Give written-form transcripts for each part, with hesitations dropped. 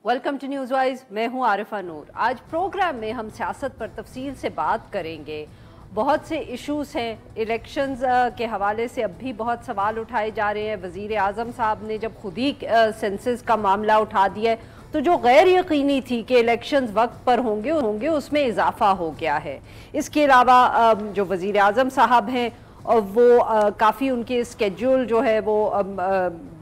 Welcome to news wise. मैं हूं आरिफा नूर। आज प्रोग्राम में हम सियासत पर तफसील से बात करेंगे। बहुत से इश्यूज हैं, इलेक्शंस के हवाले से अब भी बहुत सवाल उठाए जा रहे हैं। वज़ीर आज़म साहब ने जब खुद ही सेंसस का मामला उठा दिया है तो जो गैर यकीनी थी कि इलेक्शंस वक्त पर होंगे उसमें इजाफा हो गया है। इसके अलावा जो वज़ीर आज़म साहब हैं और वो काफ़ी उनके स्केड्यूल जो है वो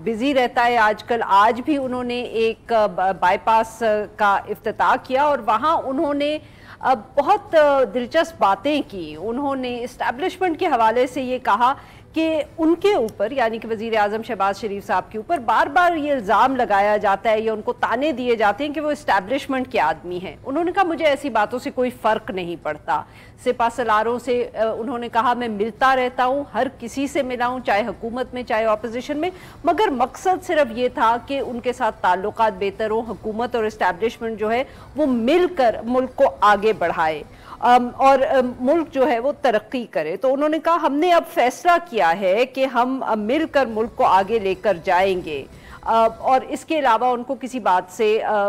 बिज़ी रहता है आजकल। आज भी उन्होंने एक बाईपास का इफ्तिताह किया और वहाँ उन्होंने बहुत दिलचस्प बातें की। उन्होंने इस्टेब्लिशमेंट के हवाले से ये कहा कि उनके ऊपर, यानी कि वज़ीर आज़म शहबाज शरीफ साहब के ऊपर बार बार ये इल्ज़ाम लगाया जाता है या उनको ताने दिए जाते हैं कि वो इस्टेब्लिशमेंट के आदमी हैं। उन्होंने कहा मुझे ऐसी बातों से कोई फ़र्क नहीं पड़ता। सिपा सलारों से उन्होंने कहा मैं मिलता रहता हूँ, हर किसी से मिला हूँ, चाहे हुकूमत में चाहे अपोजिशन में, मगर मकसद सिर्फ ये था कि उनके साथ ताल्लुकात बेहतर हों, हुकूमत और इस्टेब्लिशमेंट जो है वो मिलकर मुल्क को आगे बढ़ाए और मुल्क जो है वो तरक्की करे। तो उन्होंने कहा हमने अब फैसला किया है कि हम मिलकर मुल्क को आगे लेकर जाएंगे और इसके अलावा उनको किसी बात से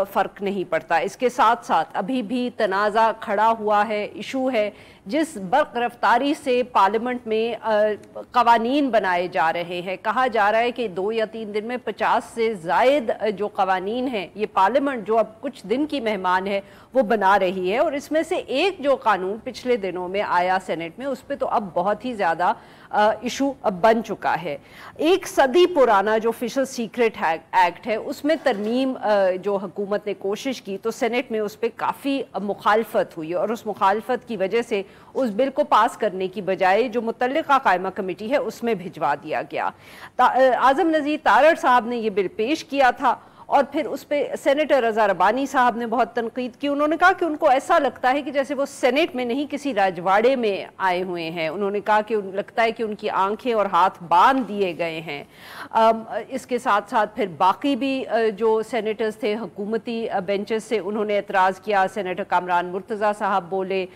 फ़र्क नहीं पड़ता। इसके साथ साथ अभी भी तनाज़ा खड़ा हुआ है, इशू है जिस बर्क रफ्तारी से पार्लियामेंट में कवानीन बनाए जा रहे हैं। कहा जा रहा है कि 2 या 3 दिन में 50 से ज़ायद जो कवानीन हैं ये पार्लियामेंट जो अब कुछ दिन की मेहमान है वो बना रही है। और इसमें से एक जो कानून पिछले दिनों में आया सेनेट में, उस पर तो अब बहुत ही ज़्यादा इशू अब बन चुका है। 1 सदी पुराना जो ऑफिशियल सीक्रेट एक्ट है उसमें तरमीम जो हुकूमत ने कोशिश की तो सेनेट में उस पर काफ़ी मुखालफत हुई और उस मुखालफत की वजह से उस बिल को पास करने की बजाय जो मुतल्लिका कायमा कमेटी है उसमें भिजवा दिया गया। आज़म नज़ीर तारड़ साहब ने ये बिल पेश किया था और फिर उस पर सेनेटर रज़ा रब्बानी साहब ने बहुत तनकीद की। उन्होंने कहा कि उनको ऐसा लगता है कि जैसे वो सेनेट में नहीं किसी राजवाड़े में आए हुए हैं। उन्होंने कहा कि लगता है कि उनकी आंखें और हाथ बांध दिए गए हैं। इसके साथ साथ फिर बाकी भी जो सेनेटर्स थे हुकूमती बेंचेस से उन्होंने एतराज़ किया। सेनेटर कामरान मुर्तज़ा साहब बोले।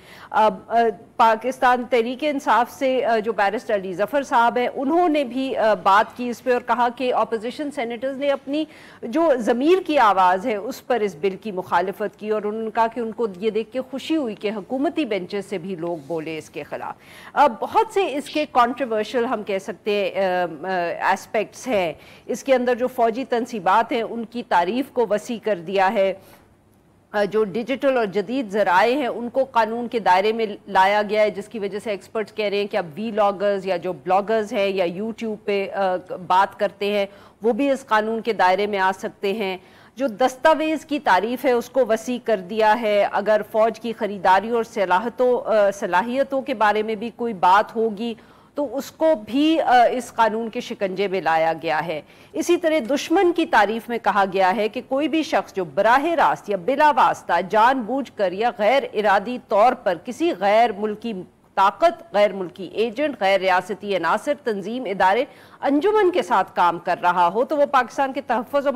पाकिस्तान तहरीक इंसाफ से जो बैरिस्टर अली ज़फ़र साहब है उन्होंने भी बात की इस पर और कहा कि अपोजिशन सेनेटर्स ने अपनी जो ज़मीर की आवाज़ है उस पर इस बिल की मुखालफत की और उन्होंने कहा कि उनको ये देख के खुशी हुई कि हुकूमती बेंचेस से भी लोग बोले इसके ख़िलाफ़। बहुत से इसके कंट्रोवर्शियल हम कह सकते हैं एस्पेक्ट्स हैं। इसके अंदर जो फ़ौजी तनसीबात हैं उनकी तारीफ़ को वसी कर दिया है। जो डिजिटल और जदीद ज़राए हैं उनको कानून के दायरे में लाया गया है, जिसकी वजह से एक्सपर्ट्स कह रहे हैं कि अब वीलॉगर्स या जो ब्लॉगर्स हैं या यूट्यूब पे बात करते हैं वो भी इस कानून के दायरे में आ सकते हैं। जो दस्तावेज़ की तारीफ़ है उसको वसी कर दिया है। अगर फ़ौज की ख़रीदारी और सलाहियतों के बारे में भी कोई बात होगी तो उसको भी इस कानून के शिकंजे में लाया गया है। इसी तरह दुश्मन की तारीफ में कहा गया है कि कोई भी शख्स जो बराह रास्त या बिला वास्ता जानबूझकर या गैर इरादी तौर पर किसी गैर मुल्की ताकत, गैर मुल्की एजेंट, गैर रियासती अनासर, तंजीम, इदारे, अंजुमन के साथ काम कर रहा हो तो वो पाकिस्तान के तहफ़्फ़ुज़ और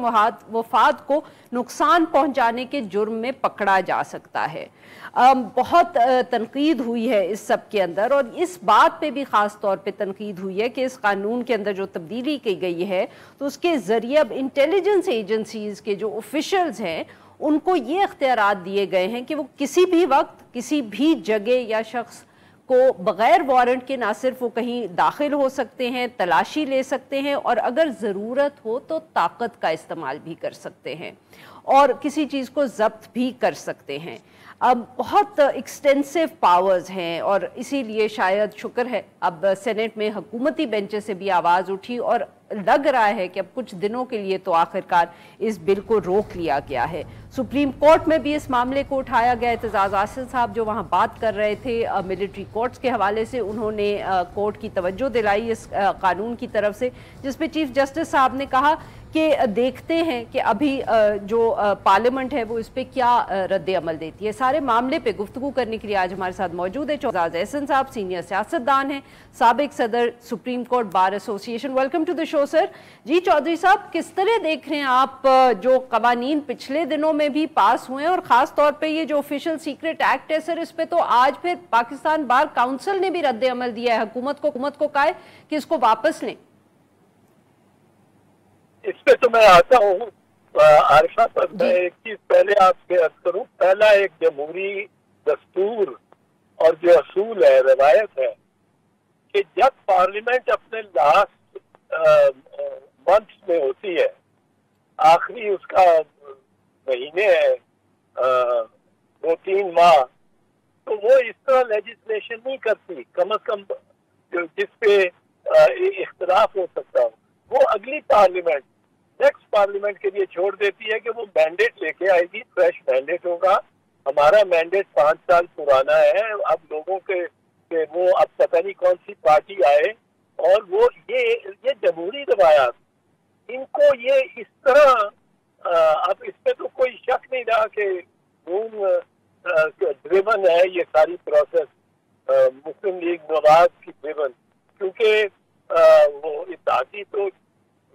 मफाद को नुकसान पहुँचाने के जुर्म में पकड़ा जा सकता है। बहुत तनकीद हुई है इस सब के अंदर और इस बात पे भी ख़ास तौर पे तनकीद हुई है कि इस कानून के अंदर जो तब्दीली की गई है तो उसके ज़रिए अब इंटेलिजेंस एजेंसीज़ के जो ऑफिशल्स हैं उनको ये इख्तियारात दिए गए हैं कि वो किसी भी वक्त किसी भी जगह या शख्स को बग़ैर वारंट के ना सिर्फ वो कहीं दाखिल हो सकते हैं, तलाशी ले सकते हैं और अगर ज़रूरत हो तो ताकत का इस्तेमाल भी कर सकते हैं और किसी चीज़ को ज़ब्त भी कर सकते हैं। अब बहुत एक्सटेंसिव पावर्स हैं और इसीलिए शायद शुक्र है अब सेनेट में हुकूमती बेंचेस से भी आवाज़ उठी और लग रहा है कि अब कुछ दिनों के लिए तो आखिरकार इस बिल को रोक लिया गया है। सुप्रीम कोर्ट में भी इस मामले को उठाया गया। एतजाज़ आसिल साहब जो वहाँ बात कर रहे थे मिलिट्री कोर्ट्स के हवाले से, उन्होंने कोर्ट की तवज्जो दिलाई इस कानून की तरफ से, जिसपे चीफ जस्टिस साहब ने कहा कि देखते हैं कि अभी जो पार्लियामेंट है वो इस पर क्या रद्द अमल देती है। सारे मामले पे गुफ्तगू करने के लिए आज हमारे साथ मौजूद है चौधरी एहसन साहब, सीनियर सियासतदान हैं, साबिक सदर supreme court bar association. Welcome to the show sir. जी चौधरी साहब, किस तरह देख रहे हैं आप जो कवानीन पिछले दिनों में भी पास हुए हैं और ख़ास तौर पर ये जो ऑफिशियल सीक्रेट एक्ट है सर, इस पर तो आज फिर पाकिस्तान बार काउंसिल ने भी रद्द अमल दिया है, हुकूमत को कहा है कि इसको वापस लें। इस पे तो मैं आता हूँ। आरिफा पर मैं एक चीज पहले आपसे अर्ज करूं। पहला, एक जमहूरी दस्तूर और जो असूल है, रवायत है कि जब पार्लियामेंट अपने लास्ट मंथ में होती है, आखिरी उसका महीने है, 2-3 माह, तो वो इस तरह लेजिस्लेशन नहीं करती, कम अज कम जिसपे इख्तलाफ हो सकता हो, वो अगली पार्लियामेंट, नेक्स्ट पार्लियामेंट के लिए छोड़ देती है कि वो मैंडेट लेके आएगी, फ्रेश मैंडेट होगा। हमारा मैंडेट 5 साल पुराना है, अब लोगों के वो अब पता नहीं कौन सी पार्टी आए, और वो ये जमहूरी रवायात, इनको ये इस तरह अब इसमें तो कोई शक नहीं रहा कि रूम ड्रिवन है ये सारी प्रोसेस, मुस्लिम लीग नवाज की ड्रिवन, क्योंकि वो इत्तेहादी तो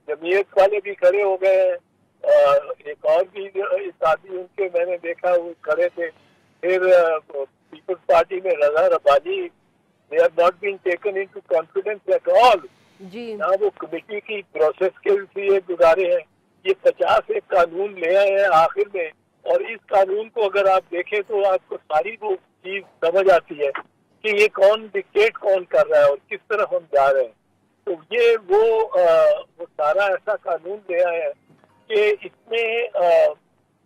जमीयत वाले भी खड़े हो गए हैं, एक और भी इत्तेहादी उनके मैंने देखा वो खड़े थे, फिर पीपल्स पार्टी में Raza Rabbani, they are not been taken into confidence at all जी। ना वो कमेटी की प्रोसेस के लिए गुजारे हैं, ये 50 एक कानून ले आए हैं आखिर में, और इस कानून को अगर आप देखें तो आपको सारी वो चीज समझ आती है कि ये कौन डिक्टेट कौन कर रहा है और किस तरफ हम जा रहे हैं। तो ये वो सारा ऐसा कानून ले आए हैं कि इसमें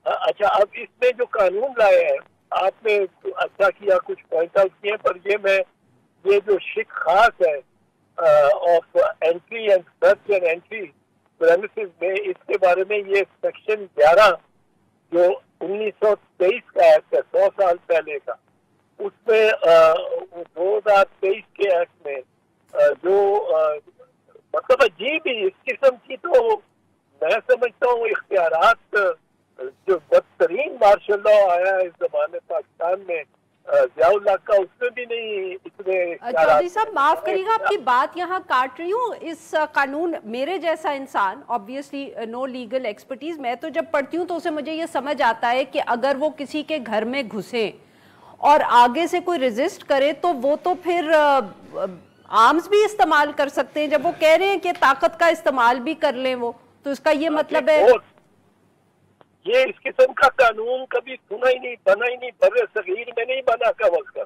अच्छा, अब इसमें जो कानून लाए हैं, आपने अच्छा किया कुछ पॉइंट आउट किए, पर ये जो शिक खास है of entry and search and entry premises में, इसके बारे में ये सेक्शन 11 जो 1923 का एक्ट है, 100 साल पहले का, उसमें 2023 के एक्ट में जो मतलब अजीब ही इस किस्म की, तो मैं समझता हूँ इख्तियारात जो बदतरीन मार्शल लॉ आया है इस जमाने पाकिस्तान में, ज़ियाउल्लाह का, उसमें भी नहीं इतने। चौधरी साहब माफ करिएगा, आपकी बात यहाँ काट रही हूँ। इस कानून, मेरे जैसा इंसान, ऑब्वियसली नो लीगल एक्सपर्टीज, मैं तो जब पढ़ती हूँ तो उसे मुझे ये समझ आता है कि अगर वो किसी के घर में घुसे और आगे से कोई रेजिस्ट करे तो वो तो फिर आर्म्स भी इस्तेमाल कर सकते हैं। जब वो कह रहे हैं कि ताकत का इस्तेमाल भी कर लें वो, तो इसका ये मतलब है ये इस किस्म का कानून कभी सुना ही नहीं, बना ही नहीं, बर्रे सगीर में नहीं बना कब कर,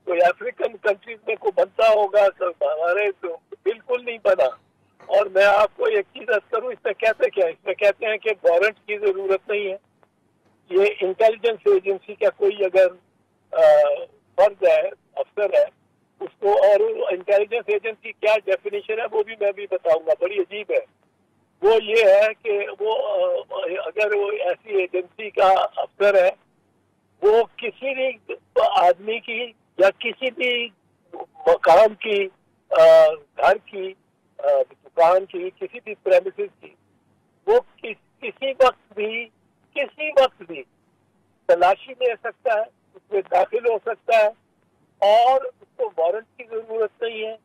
कोई अफ्रीकन कंट्रीज में को बनता होगा, हमारे तो बिल्कुल नहीं बना। और मैं आपको एक चीज अर्ज करूं, इसमें कहते क्या, इसमें कहते हैं कि वारंट की जरूरत नहीं है, ये इंटेलिजेंस एजेंसी का कोई अगर फर्ज है, अफसर है उसको, और इंटेलिजेंस एजेंसी क्या डेफिनेशन है वो भी मैं भी बताऊंगा, बड़ी अजीब है। वो ये है कि वो अगर वो ऐसी एजेंसी का अफसर है, वो किसी भी आदमी की या किसी भी मकाम की, घर की, दुकान की, किसी भी प्रेमिसेस की, वो किसी वक्त भी तलाशी ले सकता है, उसमें दाखिल हो सकता है, और उसको वारंट की जरूरत नहीं है,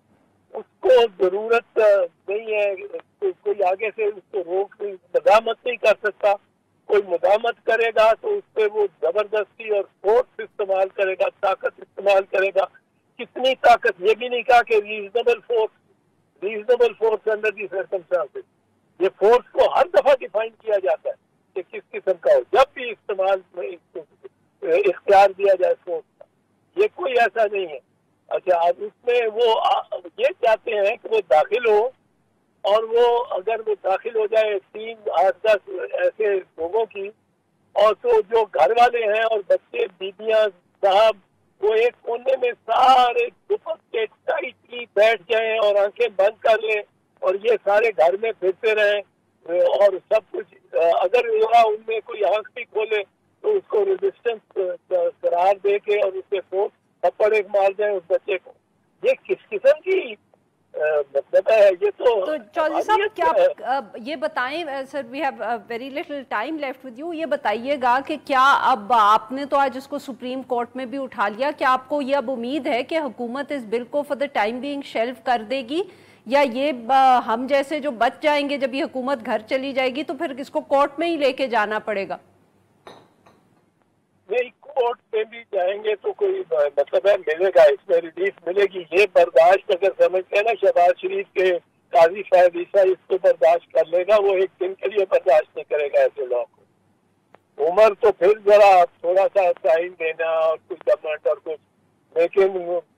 उसको जरूरत नहीं है, कोई आगे से उसको रोक नहीं, मदामत नहीं कर सकता। कोई मदामत करेगा तो उस पर वो जबरदस्ती और फोर्स इस्तेमाल करेगा, ताकत इस्तेमाल करेगा। कितनी ताकत, ये भी नहीं कहा कि reasonable force under the circumstances, ये फोर्स को हर दफा डिफाइन किया जाता है कि किस किस्म का हो, जब भी इस्तेमाल इख्तियार दिया जाए फोर्स का, ये कोई ऐसा नहीं है। अच्छा, अब उसमें वो ये चाहते हैं कि वो दाखिल हो, और वो अगर वो दाखिल हो जाए 3-8-10 ऐसे लोगों की, और तो जो घर वाले हैं और बच्चे, बीबियां, साहब, वो एक कोने में सारे दुपट्टे टाइटली बैठ जाएं और आंखें बंद कर लें, और ये सारे घर में फिरते रहें, और सब कुछ अगर उनमें कोई आंख भी खोले तो उसको रेजिस्टेंस करार दे के और उसके फोर्स थप्पड़ एक मार जाए उस बच्चे को। ये किस किस्म की मतलब है ये? तो चौधरी साहब क्या ये बताएं, sir we have very little time left with you, ये बताइएगा कि क्या अब आपने तो आज इसको सुप्रीम कोर्ट में भी उठा लिया, क्या आपको ये अब उम्मीद है कि हुकूमत इस बिल को for the time being shelf कर देगी, या ये हम जैसे जो बच जाएंगे जब ये हुकूमत घर चली जाएगी तो फिर इसको कोर्ट में ही लेके जाना पड़ेगा? नहीं, कोर्ट में भी जाएंगे तो कोई मतलब है मिलेगा, इसमें रिलीफ मिलेगी। ये बर्दाश्त अगर समझते हैं ना शहबाज शरीफ के काजी शायद ईसा इसको बर्दाश्त कर लेगा, वो एक दिन के लिए बर्दाश्त नहीं करेगा ऐसे लोगों को। उम्र तो फिर जरा थोड़ा सा टाइम देना और कुछ गवर्नमेंट और कुछ, लेकिन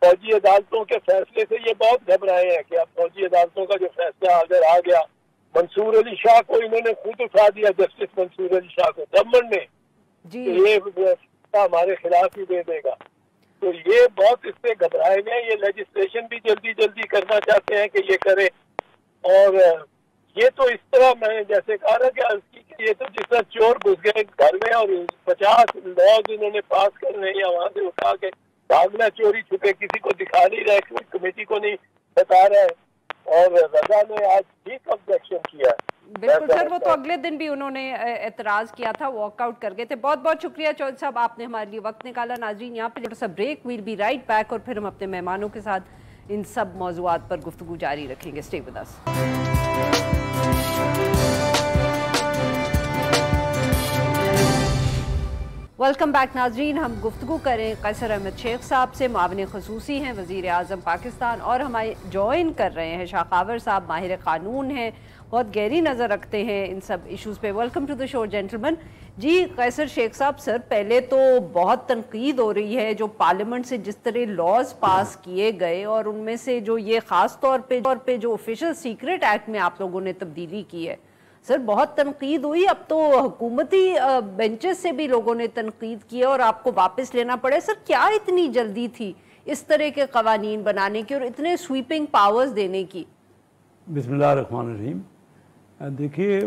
फौजी अदालतों के फैसले से ये बहुत घबराए हैं कि अब फौजी अदालतों का जो फैसला अगर आ गया, मंसूर अली शाह को इन्होंने खुद उठा दिया, जस्टिस मंसूर अली शाह को गवर्नमेंट ने, तो ये फैसला हमारे खिलाफ ही दे देगा। तो ये बहुत इससे घबराए गए, ये लेजिस्लेशन भी जल्दी जल्दी करना चाहते हैं कि ये करें। और ये तो इस तरह मैंने जैसे कहा ना कि ये तो जिस तरह चोर घुस गए घर में और 50 लॉज इन्होंने पास करने या वहां से उठा के भागना, चोरी छुपे, किसी को दिखा नहीं रहे, कमेटी को नहीं बता रहे। और रजा ने आज ठीक ऑब्जेक्शन किया। बिल्कुल सर, वो तो अगले दिन भी उन्होंने एतराज किया था, वॉकआउट कर गए थे। बहुत बहुत शुक्रिया चौधरी साहब, आपने हमारे लिए वक्त निकाला। नाज़रीन, यहाँ पे सा break, we'll be right back, और फिर हम अपने मेहमानों के साथ इन सब मौज़ूआत पर गुफ्तगू जारी रखेंगे। Stay with us. Welcome back नाजरीन, हम गुफ्तगू करें कैसर अहमद शेख साहब से, मावन खसूसी हैं वज़ीर आज़म पाकिस्तान, और हमारे ज्वाइन कर रहे हैं शाकावर साहब, माहिर क़ानून हैं, बहुत गहरी नज़र रखते हैं इन सब इश्यूज़ पे। Welcome to the show gentleman. जी कैसर शेख साहब, सर पहले तो बहुत तनकीद हो रही है जो पार्लियामेंट से जिस तरह लॉज पास किए गए, और उनमें से जो ये ख़ास तौर पे जो ऑफिशियल सीक्रेट एक्ट में आप लोगों ने तब्दीली की है, सर बहुत तनकीद हुई। अब तो हुकूमती बेंचेस से भी लोगों ने तनकीद की है और आपको वापस लेना पड़े। सर क्या इतनी जल्दी थी इस तरह के कवानीन बनाने की और इतने स्वीपिंग पावर्स देने की? बिस्मिल्लाहिर्रहमानिर्रहीम। देखिए,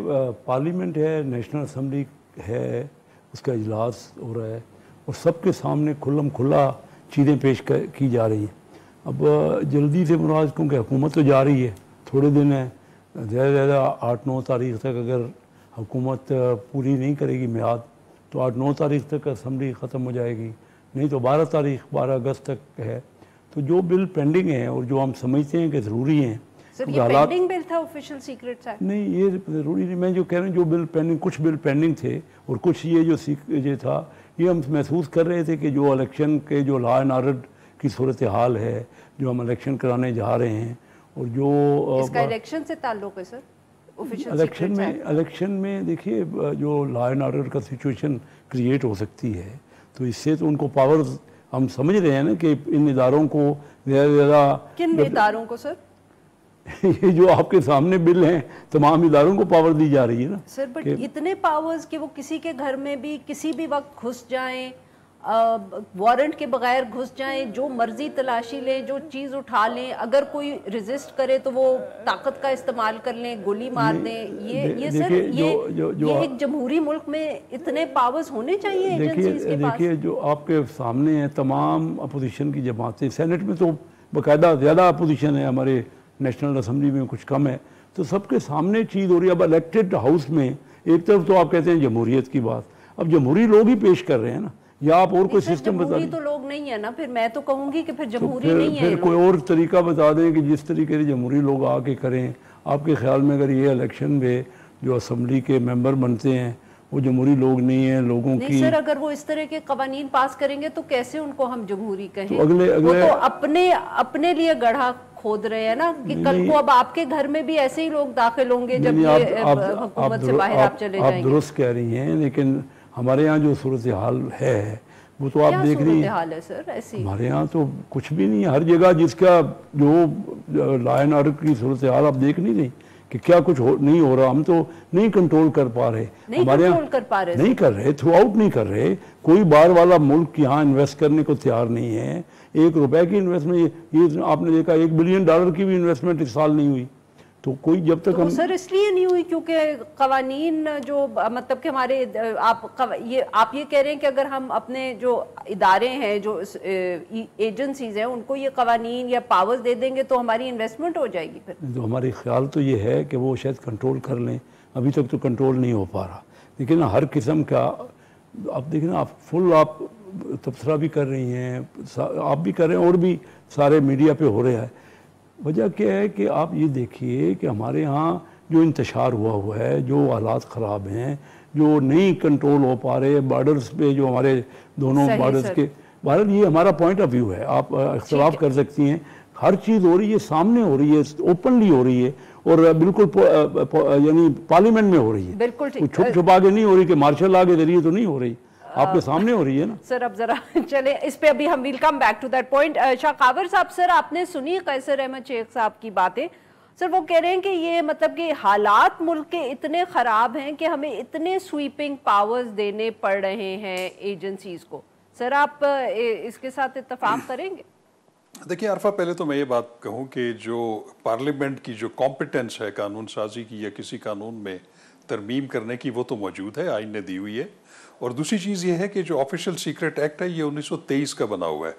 पार्लियामेंट है, नेशनल असम्बली है, उसका इजलास हो रहा है और सबके सामने खुल्लम खुल्ला चीज़ें पेश की जा रही हैं। अब जल्दी से मुराद, क्योंकि हुकूमत तो जा रही है, थोड़े दिन है, ज़्यादा से ज़्यादा 8-9 तारीख तक अगर हुकूमत पूरी नहीं करेगी मियाद, तो 8-9 तारीख तक असम्बली ख़त्म हो जाएगी, नहीं तो 12 अगस्त तक है। तो जो बिल पेंडिंग हैं और जो हम समझते हैं कि ज़रूरी हैं, सर ये पेंडिंग बिल था ऑफिशियल सीक्रेट्स एक्ट? नहीं, ये ज़रूरी नहीं। मैं जो कह रहा हूँ, जो बिल पेंडिंग, कुछ बिल पेंडिंग थे और कुछ ये था, ये हम महसूस कर रहे थे कि जो इलेक्शन के जो लॉ एंड ऑर्डर की सूरत हाल है, जो हम इलेक्शन कराने जा रहे हैं, और जो इसका इलेक्शन से ताल्लुक है सर? इलेक्शन में देखिए, जो लॉ एंड ऑर्डर का सिचुएशन क्रिएट हो सकती है, तो इससे तो उनको पावर्स, हम समझ रहे हैं ना कि इन इदारों को ज़्यादा। किन इदारों को सर? ये जो आपके सामने बिल हैं, तमाम इदारों को पावर दी जा रही है ना सर। बट इतने पावर्स कि वो किसी के घर में भी किसी भी वक्त घुस जाएं, वारंट के बगैर घुस जाएं, जो मर्जी तलाशी लें, जो चीज़ उठा लें, अगर कोई रेजिस्ट करे तो वो ताकत का इस्तेमाल कर लें, गोली मार दें। ये सर ये एक जमहूरी मुल्क में इतने पावर्स होने चाहिए एजेंसीज के पास? देखिए, जो आपके सामने है, तमाम अपोजिशन की जमातें, सेनेट में तो बाकायदा ज़्यादा अपोजिशन है, हमारे नेशनल असम्बली में कुछ कम है, तो सबके सामने चीज़ हो रही है। अब इलेक्टेड हाउस में एक तरफ तो आप कहते हैं जमहूरियत की बात, अब जमहूरी लोग ही पेश कर रहे हैं ना, या आप और कोई सिस्टम बता दें? तो लोग नहीं है ना, फिर मैं तो कहूँगी कि फिर जमहूरी नहीं है। फिर कोई और तरीका बता दें कि जिस तरीके से जमहूरी लोग आके करें। आपके ख्याल में अगर ये इलेक्शन में जो असम्बली के मेंबर बनते हैं वो जमहूरी लोग नहीं है, लोगों की? सर अगर वो इस तरह के कवानीन पास करेंगे तो कैसे उनको हम जमहूरी कहें? तो अगले वो तो अपने लिए गड्ढा खोद रहे हैं ना, कि कल को अब आपके घर में भी ऐसे ही लोग दाखिल होंगे जब ये हुकूमत से बाहर आप चले जाएंगे। आप दुरुस्त कह रही हैं, लेकिन हमारे यहाँ जो सूरत हाल है वो तो आप देख रही हैं सर। ऐसी हमारे यहाँ तो कुछ भी नहीं है, हर जगह जिसका जो लॉ एंड ऑर्डर की सूरत हाल आप देख नहीं रही कि क्या कुछ नहीं हो रहा। हम तो नहीं कंट्रोल कर पा रहे, हमारे यहाँ नहीं कर रहे, थ्रू आउट नहीं कर रहे। कोई बाहर वाला मुल्क यहाँ इन्वेस्ट करने को तैयार नहीं है। 1 रुपए की इन्वेस्टमेंट, ये आपने देखा $1 बिलियन की भी इन्वेस्टमेंट इस साल नहीं हुई। तो कोई जब तक तो सर इसलिए नहीं हुई क्योंकि कवानीन जो मतलब कि हमारे आप ये कह रहे हैं कि अगर हम अपने जो इदारे हैं, जो एजेंसीज हैं, उनको ये कवानीन या पावर्स दे देंगे तो हमारी इन्वेस्टमेंट हो जाएगी। फिर तो हमारे ख्याल तो ये है कि वो शायद कंट्रोल कर लें, अभी तक तो कंट्रोल नहीं हो पा रहा। लेकिन हर किस्म का आप देखें ना, आप फुल आप तबसरा भी कर रही हैं, आप भी कर रहे हैं और भी सारे मीडिया पे हो रहा है। वजह क्या है कि आप ये देखिए कि हमारे यहाँ जो इंतशार हुआ है, जो हालात ख़राब हैं, जो नहीं कंट्रोल हो पा रहे, बॉर्डर्स पे जो हमारे दोनों बॉर्डर्स के, भारत, ये हमारा पॉइंट ऑफ व्यू है, आप इख्तलाफ कर सकती हैं। हर चीज़ हो रही है, सामने हो रही है, ओपनली हो रही है और बिल्कुल यानी पार्लियामेंट में हो रही है, बिल्कुल ठीक, छुप छुपा के नहीं हो रही कि मार्शल लॉ के जरिए तो नहीं हो रही, आपके सामने हो रही है ना। सर अब जरा चले इस पे, अभी हम will come back to that point. Shakawar साहब, सर आपने सुनी कैसर अहमद शेख साहब की बातें? सर वो कह रहे हैं कि ये मतलब कि हालात मुल्क के इतने ख़राब हैं कि हमें इतने स्वीपिंग पावर्स देने पड़ रहे हैं एजेंसीज को। सर आप इसके साथ इत्तेफाक करेंगे? देखिए अरफा, पहले तो मैं ये बात कहूँ कि जो पार्लियामेंट की जो कॉम्पिटेंस है कानून साजी की या किसी कानून में तरमीम करने की, वो तो मौजूद है, आइन ने दी हुई है। और दूसरी चीज़ ये है कि जो ऑफिशियल सीक्रेट एक्ट है ये 1923 का बना हुआ है।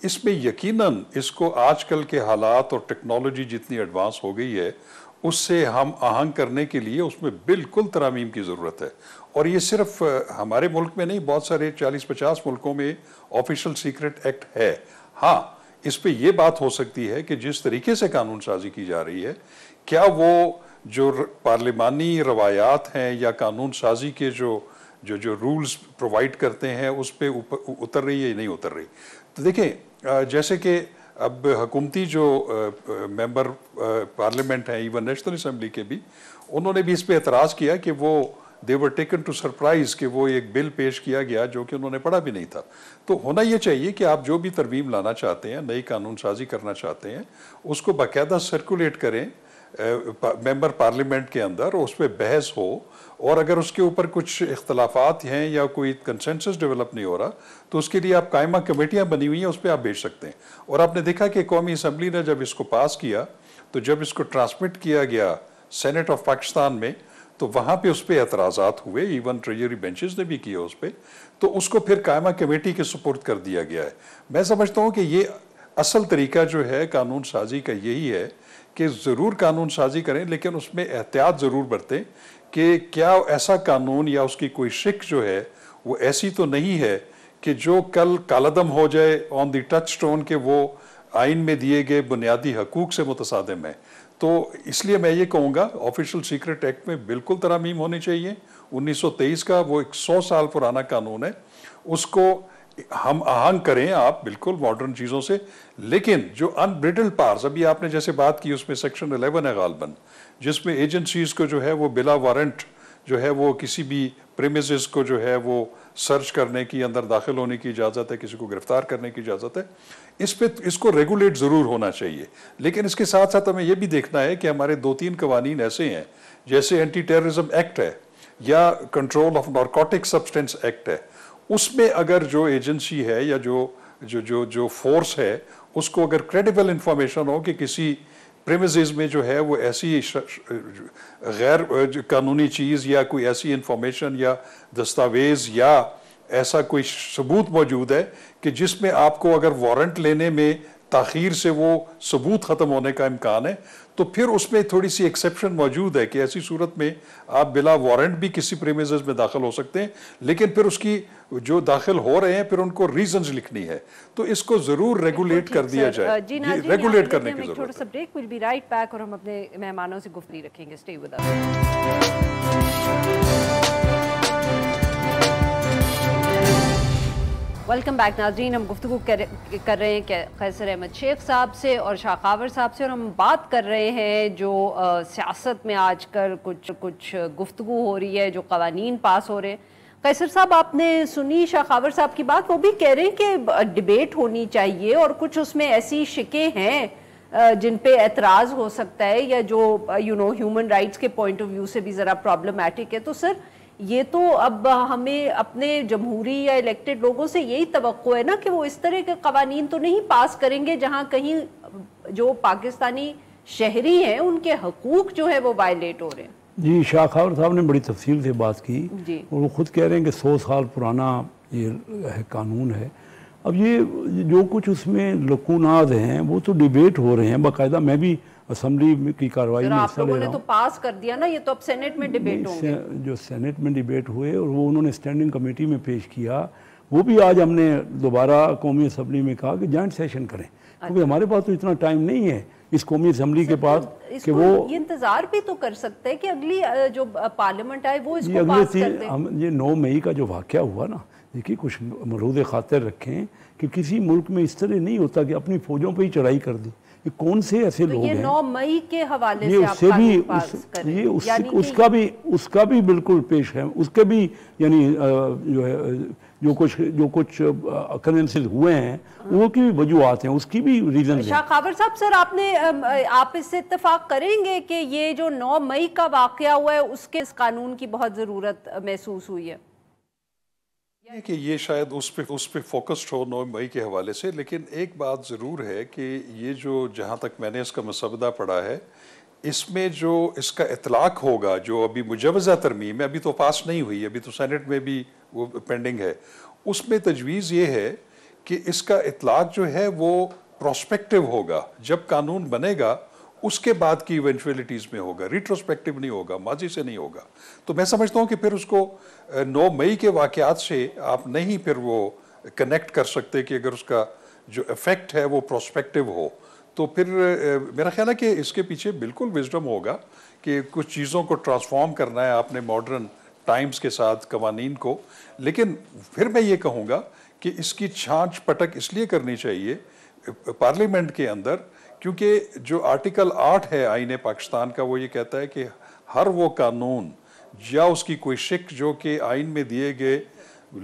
इसमें यकीनन इसको आजकल के हालात और टेक्नोलॉजी जितनी एडवांस हो गई है उससे हम आहंग करने के लिए उसमें बिल्कुल तरामीम की ज़रूरत है। और ये सिर्फ हमारे मुल्क में नहीं, बहुत सारे 40-50 मुल्कों में ऑफिशियल सीक्रेट एक्ट है। हाँ, इस पे ये बात हो सकती है कि जिस तरीके से कानून साजी की जा रही है, क्या वो जो पार्लिमानी रवायात हैं या कानून साजी के जो रूल्स प्रोवाइड करते हैं उस पर उतर रही है या नहीं उतर रही। तो देखें, जैसे कि अब हुकूमती जो मेंबर पार्लियामेंट हैं, इवन नेशनल असम्बली के भी, उन्होंने भी इस पे एतराज़ किया कि वो दे वर टेकन टू सरप्राइज कि वो एक बिल पेश किया गया जो कि उन्होंने पढ़ा भी नहीं था। तो होना ये चाहिए कि आप जो भी तरमीम लाना चाहते हैं, नई कानून साजी करना चाहते हैं, उसको बाकायदा सर्कुलेट करें मेंबर पार्लियामेंट के अंदर, उस पर बहस हो, और अगर उसके ऊपर कुछ इख्तलाफात हैं या कोई कंसेंसस डेवलप नहीं हो रहा तो उसके लिए आप कायमा कमेटियाँ बनी हुई हैं, उस पर आप भेज सकते हैं। और आपने देखा कि कौमी असम्बली ने जब इसको पास किया तो जब इसको ट्रांसमिट किया गया सेनेट ऑफ पाकिस्तान में तो वहाँ पे उस पर एतराज़ात हुए, इवन ट्रेजरी बेंचेस ने भी किया उस पर, तो उसको फिर कायमा कमेटी के सुपुर्द कर दिया गया है। मैं समझता हूँ कि ये असल तरीका जो है कानून साजी का यही है कि ज़रूर कानून साजी करें लेकिन उसमें एहतियात ज़रूर बरतें कि क्या ऐसा कानून या उसकी कोई शिक जो है वो ऐसी तो नहीं है कि जो कल कालदम हो जाए ऑन द टच स्टोन के वो आइन में दिए गए बुनियादी हकूक से मुतसादिम है। तो इसलिए मैं ये कहूँगा ऑफिशियल सीक्रेट एक्ट में बिल्कुल तरामीम होनी चाहिए। 1923 का वो 100 साल पुराना कानून है, उसको हम आहंग करें आप बिल्कुल मॉडर्न चीज़ों से। लेकिन जो अनब्रिडल्ड पावर्स अभी आपने जैसे बात की उसमें सेक्शन 11 है गालबन, जिसमें एजेंसीज को जो है वो बिला वारंट जो है वो किसी भी प्रीमिसेस को जो है वो सर्च करने की, अंदर दाखिल होने की इजाज़त है, किसी को गिरफ्तार करने की इजाज़त है। इसको रेगुलेट ज़रूर होना चाहिए। लेकिन इसके साथ साथ हमें यह भी देखना है कि हमारे 2-3 कवानीन ऐसे हैं, जैसे एंटी टेररिज्म एक्ट है या control of narcotic substance act है, उसमें अगर जो एजेंसी है या जो फोर्स है उसको अगर क्रेडिबल इंफॉर्मेशन हो कि किसी प्रेमिसेस में जो है वो ऐसी गैर कानूनी चीज़ या कोई ऐसी इंफॉर्मेशन या दस्तावेज़ या ऐसा कोई सबूत मौजूद है कि जिसमें आपको अगर वारंट लेने में ताख़ीर से वो सबूत ख़त्म होने का इम्कान है, तो फिर उसमें थोड़ी सी एक्सेप्शन मौजूद है कि ऐसी सूरत में आप बिला वारंट भी किसी प्रेमिसेस में दाखिल हो सकते हैं, लेकिन फिर उसकी जो दाखिल हो रहे हैं फिर उनको रीजंस लिखनी है। तो इसको ज़रूर रेगुलेट कर दिया जाए, रेगुलेट करने की ज़रूरत है। छोटा सा break, will be right back और हम अपने मेहमानों से गुफ्तगू रखेंगे। Stay with us. Welcome back नाज़रीन, हम गुफ्तगू कर रहे हैं कैसर अहमद शेख साहब से और शाकावर साहब से, और हम बात कर रहे हैं जो सियासत में आजकल कुछ गुफ्तगू हो रही है, जो कवानीन पास हो रहे हैं। कैसर साहब, आपने सुनी शाकावर साहब की बात, वो भी कह रहे हैं कि डिबेट होनी चाहिए और कुछ उसमें ऐसी शिकें हैं जिन पे एतराज़ हो सकता है या जो ह्यूमन राइट्स के पॉइंट ऑफ व्यू से भी ज़रा प्रॉब्लमैटिक है। तो सर ये तो अब हमें अपने जमहूरी या इलेक्टेड लोगों से यही तवक्को है ना कि वो इस तरह के कवानीन तो नहीं पास करेंगे जहाँ कहीं जो पाकिस्तानी शहरी हैं उनके हकूक जो है वो वायलेट हो रहे हैं। जी, शाखावर साहब ने बड़ी तफसील से बात की और वो खुद कह रहे हैं कि 100 साल पुराना ये है कानून है। अब ये जो कुछ उसमें लकूनात हैं वो तो डिबेट हो रहे हैं बाकायदा। मैं भी असम्बली की कार्रवाई में हिस्सा ले रहा हूँ। तो पास कर दिया ना, ये तो अब सेनेट में डिबेट होंगे। जो सेनेट में डिबेट हुए और वो उन्होंने स्टैंडिंग कमेटी में पेश किया, वो भी आज हमने दोबारा कौमी असम्बली में कहा कि जॉइंट सेशन करें, क्योंकि हमारे पास तो इतना टाइम नहीं है इस कौमी असम्बली के पास कि वो ये इंतजार भी तो कर सकते हैं कि अगली जो पार्लियामेंट आए वो इसको पास कर दे। हम ये 9 मई का जो वाक़या हुआ ना, देखिए कुछ मरूद खातिर रखें कि किसी मुल्क में इस तरह नहीं होता कि अपनी फ़ौजों पर ही चढ़ाई कर दी। ये कौन से ऐसे लोग हैं? 9 मई के हवाले ये से उससे भी उसका भी बिल्कुल पेश है, उसके भी यानी जो है जो कुछ कन्वेंसेस हुए हैं वो की भी वजूहत हैं, उसकी भी रीजन है। शाह खावर साहब, सर आप इससे इत्तेफाक करेंगे कि ये जो 9 मई का वाकया हुआ है उसके इस कानून की बहुत ज़रूरत महसूस हुई है? कि ये शायद उस पे फोकस्ड हो 9 मई के हवाले से, लेकिन एक बात ज़रूर है कि ये जो जहाँ तक मैंने इसका मसवदा पढ़ा है, इसमें जो इसका इतलाक़ होगा, जो अभी मुजवज़ा तरमीम है, अभी तो पास नहीं हुई, अभी तो सेनेट में भी वो पेंडिंग है, उसमें तजवीज़ ये है कि इसका इतलाक़ जो है वो प्रोस्पेक्टिव होगा, जब कानून बनेगा उसके बाद की इवेंचुअलिटीज़ में होगा, रिट्रोस्पेक्टिव नहीं होगा, माजी से नहीं होगा। तो मैं समझता हूँ कि फिर उसको 9 मई के वाक़यात से आप नहीं फिर वो कनेक्ट कर सकते कि अगर उसका जो इफ़ेक्ट है वो प्रोस्पेक्टिव हो, तो फिर मेरा ख्याल है कि इसके पीछे बिल्कुल विजडम होगा कि कुछ चीज़ों को ट्रांसफॉर्म करना है आपने मॉडर्न टाइम्स के साथ कवानीन को। लेकिन फिर मैं ये कहूँगा कि इसकी छांच पटक इसलिए करनी चाहिए पार्लियामेंट के अंदर, क्योंकि जो आर्टिकल 8 है आईन पाकिस्तान का, वो ये कहता है कि हर वो कानून या उसकी कोई शिक जो कि आइन में दिए गए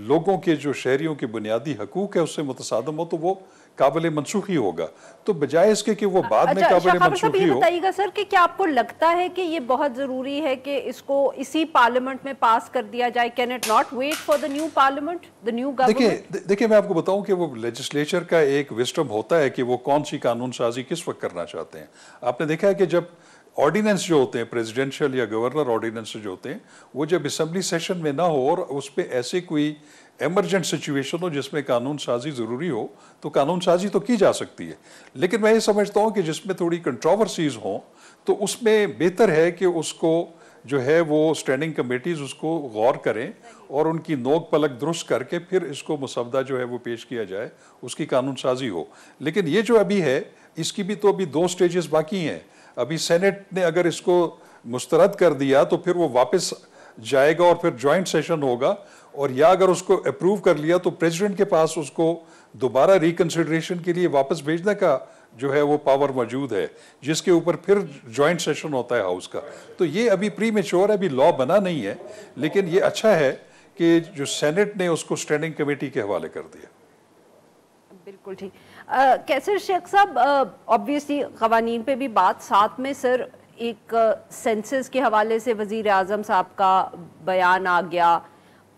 लोगों के जो शहरियों के बुनियादी हकूक है उससे मुतसादम हो तो वो काबिल मनसूखी होगा, तो बजाय इसके कि वो बाद में काबिल मनसूखी हो। बताइएगा सर कि क्या आपको लगता है कि ये बहुत जरूरी है कि इसको इसी पार्लियामेंट में पास कर दिया जाए? Can it not wait for the new parliament, the new government? देखिए मैं आपको बताऊं कि वो लेजिस्लेचर का एक विस्डम होता है कि वो कौन सी कानून साजी किस वक्त करना चाहते हैं। आपने देखा है कि जब ऑर्डिनेंस जो होते हैं, प्रेसिडेंशियल या गवर्नर ऑर्डिनेंस जो होते हैं, वो जब असेंबली सेशन में ना हो और उस पर ऐसे कोई एमरजेंट सिचुएशन हो जिसमें कानून साजी ज़रूरी हो, तो कानून साजी तो की जा सकती है। लेकिन मैं ये समझता हूँ कि जिसमें थोड़ी कंट्रोवर्सीज हों तो उसमें बेहतर है कि उसको जो है वो स्टैंडिंग कमेटीज़ उसको गौर करें और उनकी नोक पलक दुरुस्त करके फिर इसको मुसवदा जो है वो पेश किया जाए, उसकी कानून साजी हो। लेकिन ये जो अभी है इसकी भी तो अभी 2 स्टेजेस बाकी हैं। अभी सेनेट ने अगर इसको मुस्तरद कर दिया तो फिर वो वापस जाएगा और फिर जॉइंट सेशन होगा, और या अगर उसको अप्रूव कर लिया तो प्रेसिडेंट के पास उसको दोबारा रिकंसिडरेशन के लिए वापस भेजने का जो है वो पावर मौजूद है, जिसके ऊपर फिर जॉइंट सेशन होता है हाउस का। तो ये अभी प्री मैच्योर है, अभी लॉ बना नहीं है, लेकिन ये अच्छा है कि जो सेनेट ने उसको स्टैंडिंग कमेटी के हवाले कर दिया। बिल्कुल ठीक। कैसर शेख साहब, ऑब्वियसली कवानीन पे भी बात, साथ में सर एक सेंसस के हवाले से वज़ीर आज़म साहब का बयान आ गया।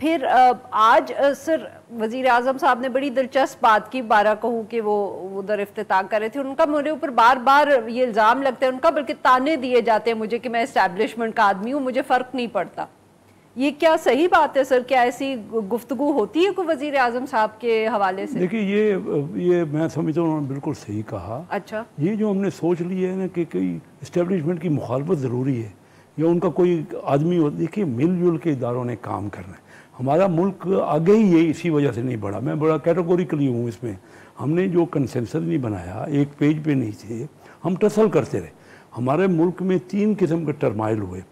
फिर आज सर वज़ीर आज़म साहब ने बड़ी दिलचस्प बात की, 12 कहूँ कि वो उधर इफ्तिताह कर रहे थे, उनका मेरे ऊपर बार बार ये इल्ज़ाम लगता है उनका, बल्कि ताने दिए जाते हैं मुझे कि मैं इस्टेब्लिशमेंट का आदमी हूँ, मुझे फ़र्क नहीं पड़ता। ये क्या सही बात है सर? क्या ऐसी गुफ्तगू होती है कोई वज़ीर आज़म साहब के हवाले से? देखिए ये मैं समझता हूँ उन्होंने बिल्कुल सही कहा। अच्छा, ये जो हमने सोच लिया है ना कि कोई इस्टेब्लिशमेंट की मुखालफत ज़रूरी है या उनका कोई आदमी हो, देखिए मिलजुल के इदारों ने काम करना है। हमारा मुल्क आगे ही ये इसी वजह से नहीं बढ़ा। मैं बड़ा कैटेगोरिकली हूँ इसमें। हमने जो कंसेंसस नहीं बनाया, एक पेज पे नहीं थे, हम टसल करते रहे। हमारे मुल्क में 3 किस्म के टर्माइल हुए।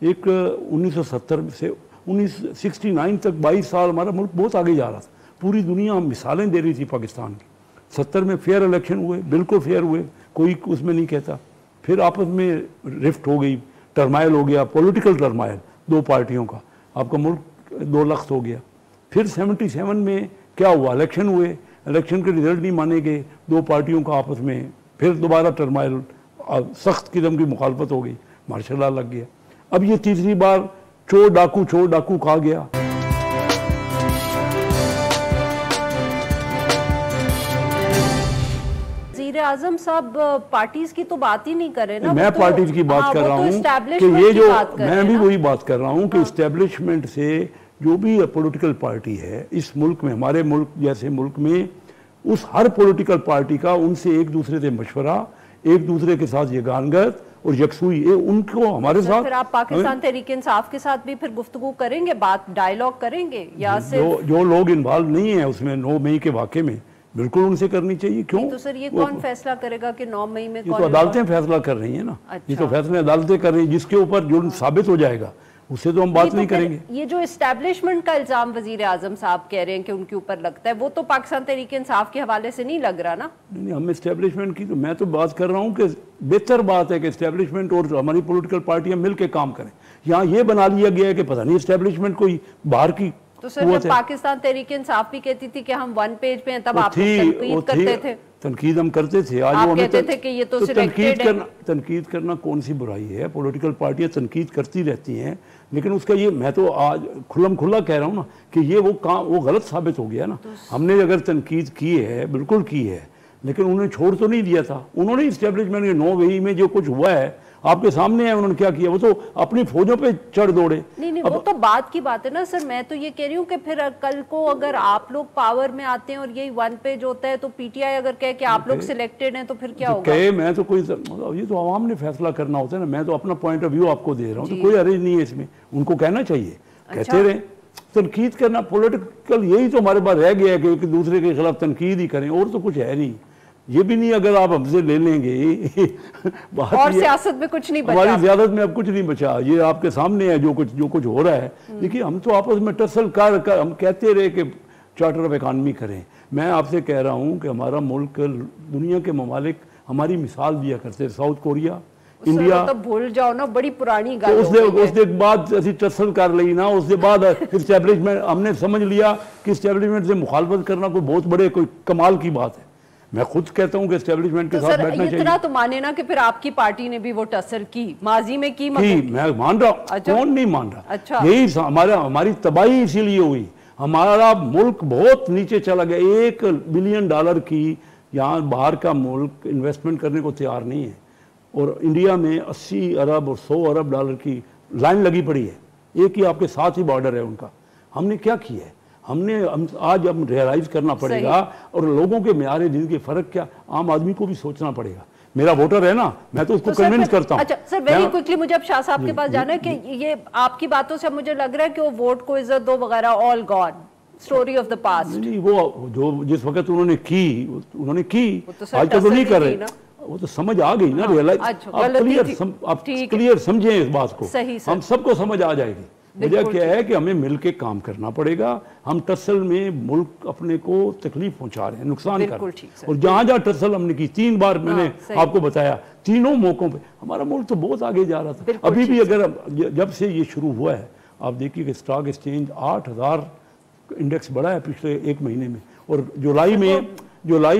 एक 1970 से 1969 तक 22 साल हमारा मुल्क बहुत आगे जा रहा था। पूरी दुनिया मिसालें दे रही थी पाकिस्तान की। 70 में फेयर इलेक्शन हुए, बिल्कुल फेयर हुए, कोई उसमें नहीं कहता। फिर आपस में रिफ्ट हो गई, टर्माइल हो गया, पॉलिटिकल टर्माइल 2 पार्टियों का, आपका मुल्क 2 लाख हो गया। फिर 77 में क्या हुआ, इलेक्शन हुए, इलेक्शन के रिजल्ट नहीं माने गए, 2 पार्टियों का आपस में फिर दोबारा टर्माइल, सख्त किस्म की मुखालफत हो गई, मार्शल लॉ लग गया। अब ये तीसरी बार चोर डाकू कहा गया। वज़ीर आज़म साहब पार्टीज की तो बात ही नहीं कर रहे ना। मैं पार्टीज की बात कर रहा हूँ कि ये जो मैं भी वही बात कर रहा हूँ कि इस्टेब्लिशमेंट से जो भी पॉलिटिकल पार्टी है इस मुल्क में, हमारे मुल्क जैसे मुल्क में, उस हर पॉलिटिकल पार्टी का उनसे एक दूसरे से मशवरा, एक दूसरे के साथ यगानगत और यकसुई, ये उनको हमारे साथ। फिर आप पाकिस्तान तहरीक-ए-इंसाफ के साथ भी फिर गुफ्तगू करेंगे, बात डायलॉग करेंगे, या जो लोग इन्वॉल्व नहीं है उसमें 9 मई के वाक़े में, बिल्कुल उनसे करनी चाहिए। क्यों? तो सर ये कौन फैसला करेगा कि 9 मई में? ये तो अदालतें फैसला कर रही हैं ना। ये तो फैसले अदालतें कर रही हैं, जिसके ऊपर जुर्म साबित हो जाएगा उससे तो हम बात नहीं करेंगे। ये जो एस्टैब्लिशमेंट का इल्जाम वजीर आजम साहब कह रहे हैं कि उनके ऊपर लगता है, वो तो पाकिस्तान तहरीक इंसाफ के हवाले से नहीं लग रहा ना। नहीं, हम एस्टैब्लिशमेंट की तो मैं तो बात कर रहा हूँ कि बेहतर बात है कि एस्टैब्लिशमेंट और हमारी पॉलिटिकल पार्टियां मिलकर काम करें। यहाँ ये बना लिया गया है कि पता नहीं एस्टैब्लिशमेंट कोई बाहर की। तो सर जब पाकिस्तान तहरीक इंसाफ भी कहती थी कि हम वन पेज पे हैं, तब आप तनकीद करते थे। तनकीद हम करते थे। आज वो कहते थे कि ये तो तनकीद करना कौन सी बुराई है? पॉलिटिकल पार्टियां तनकीद करती रहती हैं, लेकिन उसका ये मैं तो आज खुल्लम खुल्ला कह रहा हूँ ना कि ये वो गलत साबित हो गया ना। हमने अगर तनकीद की है, बिल्कुल की है, लेकिन उन्होंने छोड़ तो नहीं दिया था। उन्होंने इस्टेब्लिशमेंट के 9 वही में जो कुछ हुआ है आपके सामने है, उन्होंने क्या किया? वो तो अपनी फौजों पे चढ़ दौड़े। नहीं, वो तो बात की बात है ना सर। मैं तो ये कह रही हूँ कि फिर कल को अगर आप लोग पावर में आते हैं और यही वन पेज होता है, तो पीटीआई अगर कहे कि आप लोग सिलेक्टेड हैं, तो फिर क्या होगा? मैं तो कोई, ये तो आवाम ने फैसला करना होता है ना। मैं तो अपना पॉइंट ऑफ व्यू आपको दे रहा हूँ, तो कोई अर्ज नहीं है इसमें। उनको कहना चाहिए, कहते रहे। तनकीद करना पॉलिटिकल, यही तो हमारे पास रह गया है कि दूसरे के खिलाफ तनकीद ही करें, और तो कुछ है नहीं। ये भी नहीं अगर आप हमसे ले लेंगे बात और सियासत में कुछ नहीं बचा, हमारी सियासत में अब कुछ नहीं बचा। ये आपके सामने है जो कुछ हो रहा है। देखिए, हम तो आपस में टसल कर हम कहते रहे कि चार्टर ऑफ इकॉनमी करें। मैं आपसे कह रहा हूँ कि हमारा मुल्क, दुनिया के ममालिक हमारी मिसाल दिया करते, साउथ कोरिया, इंडिया। तो भूल जाओ ना, बड़ी पुरानी गल। उसके बाद असी टसल कर ली ना, उसके बाद इस्टेब्लिशमेंट हमने समझ लिया कि इस्टेब्लिशमेंट से मुखालफत करना कोई बहुत बड़े कोई कमाल की बात है। मैं खुद कहता हूँ कि एस्टेब्लिशमेंट के साथ बैठना चाहिए। इतना तो माने ना कि फिर आपकी पार्टी ने भी वो टसल की, माजी में की। मैं मान रहा हूँ। अच्छा। कौन नहीं मान रहा? अच्छा। यही हमारी तबाही इसीलिए हुई। हमारा मुल्क बहुत नीचे चला गया। $1 बिलियन की यहाँ बाहर का मुल्क इन्वेस्टमेंट करने को तैयार नहीं है, और इंडिया में 80 अरब और 100 अरब डॉलर की लाइन लगी पड़ी है। एक ही आपके साथ ही बॉर्डर है उनका। हमने क्या किया है? आज हम रियलाइज करना पड़ेगा, और लोगों के म्यार जिंदगी फर्क क्या, आम आदमी को भी सोचना पड़ेगा। मेरा वोटर है ना, मैं तो उसको कन्विंस करता हूँ। अच्छा सर, वेरी क्विकली मुझे अब शाह साहब के पास जाना है कि ये आपकी बातों से मुझे लग रहा है कि वो वोट को इज्जत दो वगैरह all gone, story of the past. नहीं, वो जो जिस वक्त उन्होंने की आज तो नहीं कर रहे। वो तो समझ आ गई ना, रियलाइज। आप क्लियर समझें इस बात को, हम सबको समझ आ जाएगी। वजह क्या है कि हमें मिलके काम करना पड़ेगा। हम टसल में मुल्क अपने को तकलीफ पहुंचा रहे हैं, नुकसान कर रहे हैं। और जहां जहां टसल हमने की, 3 बार मैंने आपको बताया, तीनों मौकों पे हमारा मुल्क तो बहुत आगे जा रहा था। अभी भी अगर जब से ये शुरू हुआ है, आप देखिए कि स्टॉक एक्सचेंज 8000 इंडेक्स बढ़ा है पिछले 1 महीने में, और जुलाई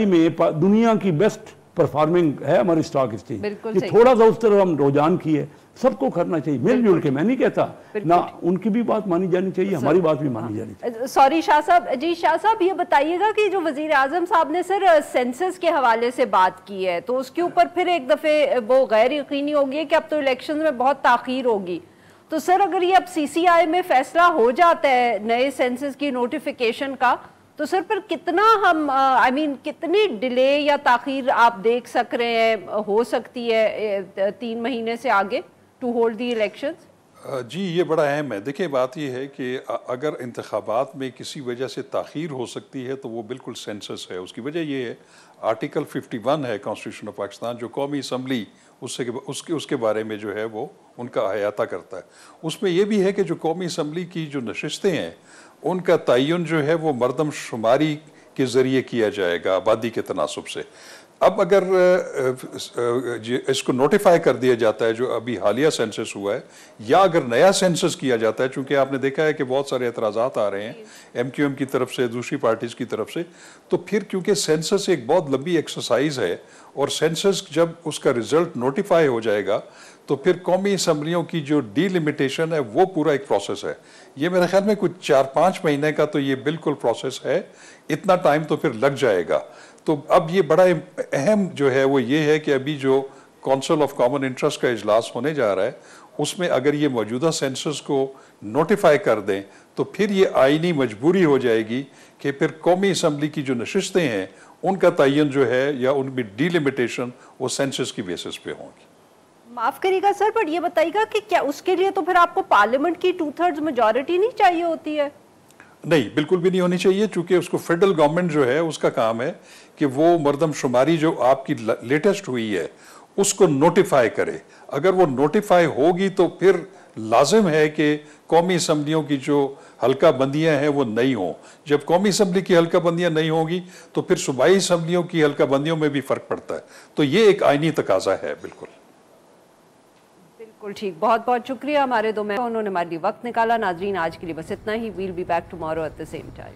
में दुनिया की बेस्ट परफॉर्मिंग है हमारी स्टॉक एक्सचेंज। थोड़ा सा उस तरह हम रुझान की है, सबको करना चाहिए मिलजुल के। मैं नहीं कहता ना, उनकी भी बात मानी जानी चाहिए, हमारी बात भी मानी जानी चाहिए। सॉरी शाह साहब, जी शाह साहब, ये बताइएगा कि जो वजीर आजम साहब ने सर सेंसस के हवाले से बात की है, तो उसके ऊपर फिर एक दफे वो गैर यकीनी होगी कि अब तो इलेक्शन में बहुत ताखीर होगी। तो सर अगर ये अब सीसीआई में फैसला हो जाता है नए सेंसस की नोटिफिकेशन का, तो सर पर कितना हम कितनी डिले या ताखीर आप देख सक रहे हैं हो सकती है 3 महीने से आगे टू होल्ड दी इलेक्शंस? जी, ये बड़ा अहम है। देखिए, बात ये है कि अगर इंतखाबात में किसी वजह से ताख़ीर हो सकती है तो वो बिल्कुल सेंसस है। उसकी वजह ये है, आर्टिकल 51 है कॉन्स्टिट्यूशन ऑफ पाकिस्तान, जो कौमी असम्बली उसके बारे में जो है वो उनका अहाता करता है। उसमें यह भी है कि जो कौमी असम्बली की जो नशिस्तें हैं उनका तयन जो है वो मरदमशुमारी के ज़रिए किया जाएगा आबादी के तनासब से। अब अगर इसको नोटिफाई कर दिया जाता है जो अभी हालिया सेंसस हुआ है, या अगर नया सेंसस किया जाता है, चूँकि आपने देखा है कि बहुत सारे एतराज़ात आ रहे हैं MQM की तरफ से, दूसरी पार्टीज़ की तरफ से, तो फिर क्योंकि सेंसस एक बहुत लंबी एक्सरसाइज है, और सेंसस जब उसका रिजल्ट नोटिफाई हो जाएगा तो फिर कौमी असम्बलियों की जो डीलिमिटेशन है वो पूरा एक प्रोसेस है। ये मेरे ख्याल में कुछ 4-5 महीने का तो ये बिल्कुल प्रोसेस है, इतना टाइम तो फिर लग जाएगा। तो अब ये बड़ा अहम जो है वो ये है कि अभी जो काउंसिल ऑफ कॉमन इंटरेस्ट का इजलास होने जा रहा है, उसमें अगर ये मौजूदा सेंसस को नोटिफाई कर दें तो फिर ये आईनी मजबूरी हो जाएगी कि फिर कौमी असम्बली की जो नशिस्तें हैं उनका तयन जो है या उनकी डीलिमिटेशन वो सेंसस की बेसिस पे होंगी। माफ करिएगा सर, पर ये बताइएगा कि क्या उसके लिए तो फिर आपको पार्लियामेंट की 2/3 मेजॉरिटी नहीं चाहिए होती है? नहीं, बिल्कुल भी नहीं होनी चाहिए, चूंकि उसको फेडरल गवर्नमेंट जो है उसका काम है कि वो मरदमशुमारी जो आपकी लेटेस्ट हुई है उसको नोटिफाई करे। अगर वो नोटिफाई होगी तो फिर लाजिम है कि कौमी असम्बलियों की जो हल्का बंदियाँ हैं वो नहीं हों। जब कौमी असम्बली की हल्का बंदियाँ नहीं होंगी तो फिर सूबाई असम्बलियों की हल्का बंदियों में भी फ़र्क पड़ता है। तो ये एक आइनी तकाजा है। बिल्कुल बिल्कुल ठीक। बहुत बहुत शुक्रिया हमारे दो मेहमान, उन्होंने हमारे लिए वक्त निकाला। नाजरीन, आज के लिए बस इतना ही। Will be back tomorrow at the same time.